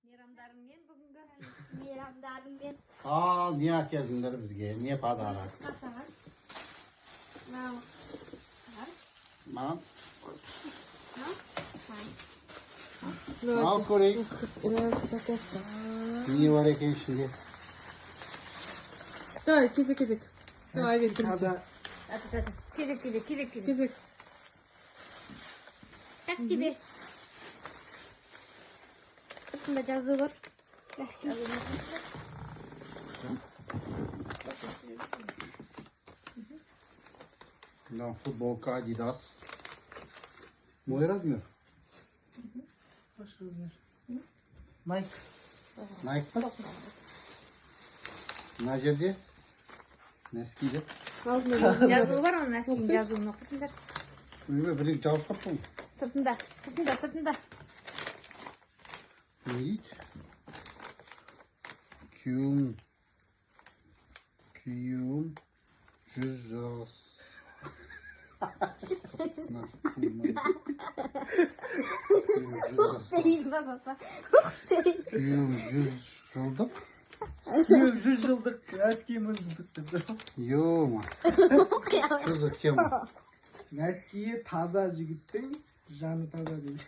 Meyramdarım men bugünkü. Meyramdarım ben. Niye әкелдіңдер бізге? Не подарок? Мам? Al Kore'yi. Ne var ekin içinde? Давай, кизик. Давай, Виктор. Кизик. Как тебе? Sırtında yazı var. Eski. Да, футболка Adidas. Мой размер. Ваш размер. Майк. Nike. Мына жерде носкиде. Yazılı var onun eskinin yazılığını okusunda. Бірін жауып қаппын. Sırtında. Видите? Күйеуім жүз жыл. Senin baba. Күйеуім 100 жылдық. Күйеуім 100 жылдық, әскейім 10 жылдық деп. Ё-ма. Что за тема? Әскейі таза жігіттің жаны таза дейді.